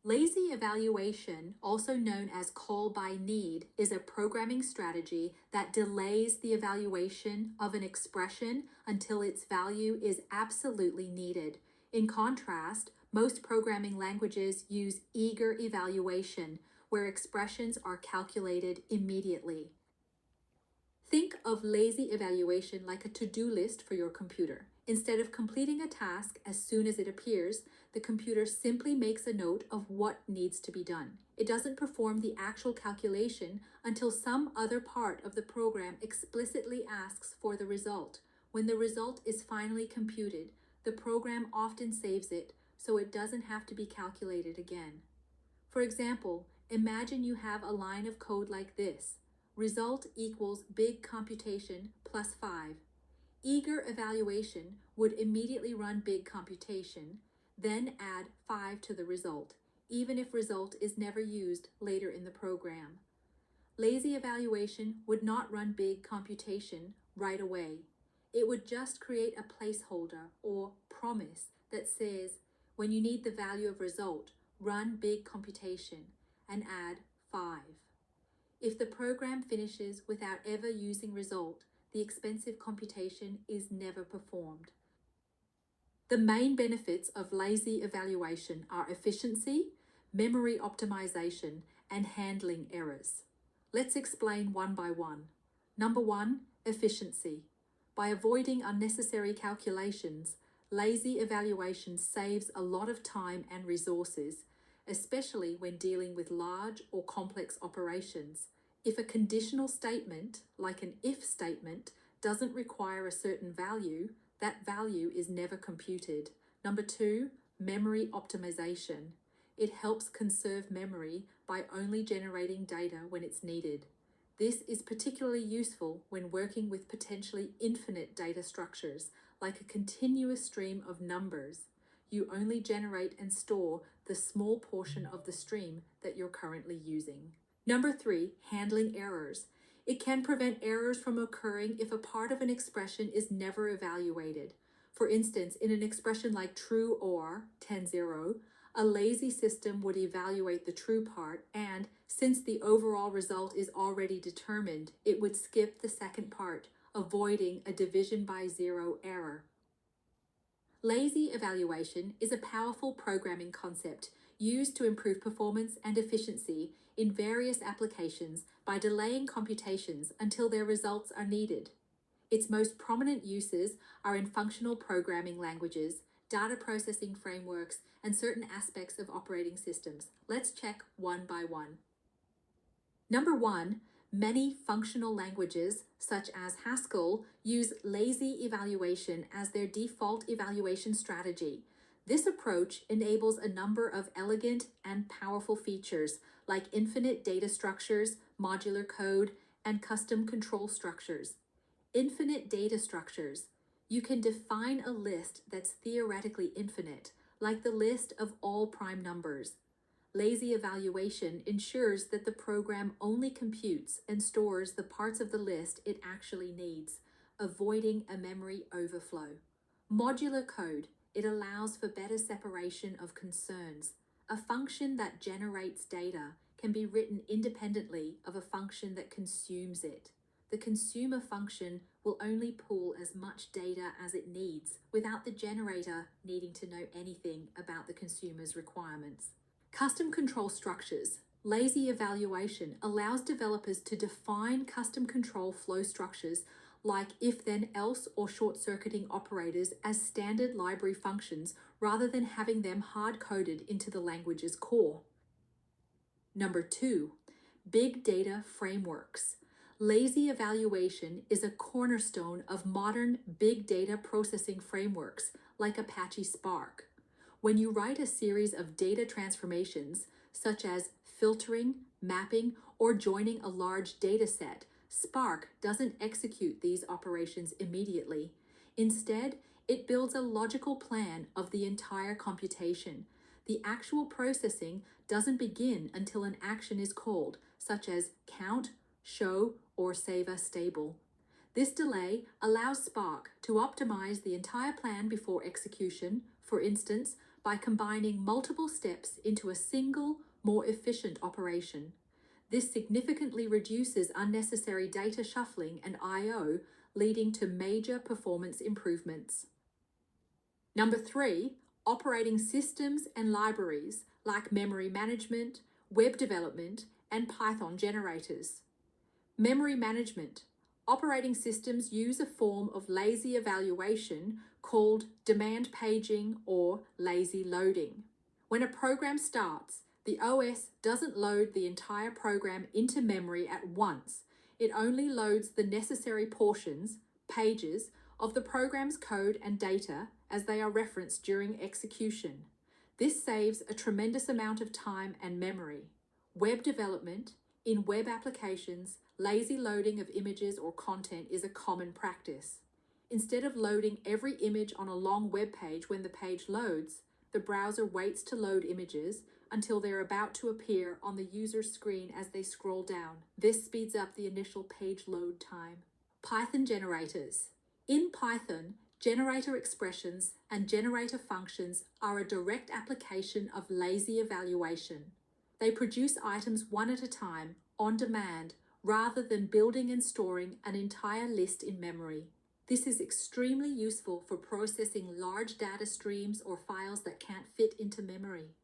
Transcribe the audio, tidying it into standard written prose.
Lazy evaluation, also known as call by need, is a programming strategy that delays the evaluation of an expression until its value is absolutely needed. In contrast, most programming languages use eager evaluation, where expressions are calculated immediately. Think of lazy evaluation like a to-do list for your computer. Instead of completing a task as soon as it appears, the computer simply makes a note of what needs to be done. It doesn't perform the actual calculation until some other part of the program explicitly asks for the result. When the result is finally computed, the program often saves it so it doesn't have to be calculated again. For example, imagine you have a line of code like this. Result equals big computation plus 5. Eager evaluation would immediately run big computation, then add 5 to the result, even if result is never used later in the program. Lazy evaluation would not run big computation right away. It would just create a placeholder or promise that says, when you need the value of result, run big computation and add 5. If the program finishes without ever using result, the expensive computation is never performed. The main benefits of lazy evaluation are efficiency, memory optimization, and handling errors. Let's explain one by one. Number 1, efficiency. By avoiding unnecessary calculations, lazy evaluation saves a lot of time and resources, especially when dealing with large or complex operations. If a conditional statement, like an if statement, doesn't require a certain value, that value is never computed. Number 2, memory optimization. It helps conserve memory by only generating data when it's needed. This is particularly useful when working with potentially infinite data structures, like a continuous stream of numbers. You only generate and store the small portion of the stream that you're currently using. Number 3, handling errors. It can prevent errors from occurring if a part of an expression is never evaluated. For instance, in an expression like true or 10-0, a lazy system would evaluate the true part, and since the overall result is already determined, it would skip the second part, avoiding a division by 0 error. Lazy evaluation is a powerful programming concept used to improve performance and efficiency in various applications by delaying computations until their results are needed. Its most prominent uses are in functional programming languages, data processing frameworks, and certain aspects of operating systems. Let's check one by one. Number 1, many functional languages, such as Haskell, use lazy evaluation as their default evaluation strategy. This approach enables a number of elegant and powerful features like infinite data structures, modular code, and custom control structures. Infinite data structures. You can define a list that's theoretically infinite, like the list of all prime numbers. Lazy evaluation ensures that the program only computes and stores the parts of the list it actually needs, avoiding a memory overflow. Modular code. It allows for better separation of concerns. A function that generates data can be written independently of a function that consumes it. The consumer function will only pull as much data as it needs, without the generator needing to know anything about the consumer's requirements. Custom control structures. Lazy evaluation allows developers to define custom control flow structures like if-then-else or short-circuiting operators as standard library functions rather than having them hard-coded into the language's core. Number 2, big data frameworks. Lazy evaluation is a cornerstone of modern big data processing frameworks like Apache Spark. When you write a series of data transformations, such as filtering, mapping, or joining a large data set, Spark doesn't execute these operations immediately. Instead, it builds a logical plan of the entire computation. The actual processing doesn't begin until an action is called, such as count, show, or save as stable. This delay allows Spark to optimize the entire plan before execution, for instance, by combining multiple steps into a single, more efficient operation. This significantly reduces unnecessary data shuffling and I/O, leading to major performance improvements. Number 3, operating systems and libraries like memory management, web development, and Python generators. Memory management. Operating systems use a form of lazy evaluation called demand paging or lazy loading. When a program starts, the OS doesn't load the entire program into memory at once. It only loads the necessary portions, pages, of the program's code and data as they are referenced during execution. This saves a tremendous amount of time and memory. Web development. In web applications, lazy loading of images or content is a common practice. Instead of loading every image on a long web page when the page loads, the browser waits to load images until they're about to appear on the user's screen as they scroll down. This speeds up the initial page load time. Python generators. In Python, generator expressions and generator functions are a direct application of lazy evaluation. They produce items one at a time, on demand, rather than building and storing an entire list in memory. This is extremely useful for processing large data streams or files that can't fit into memory.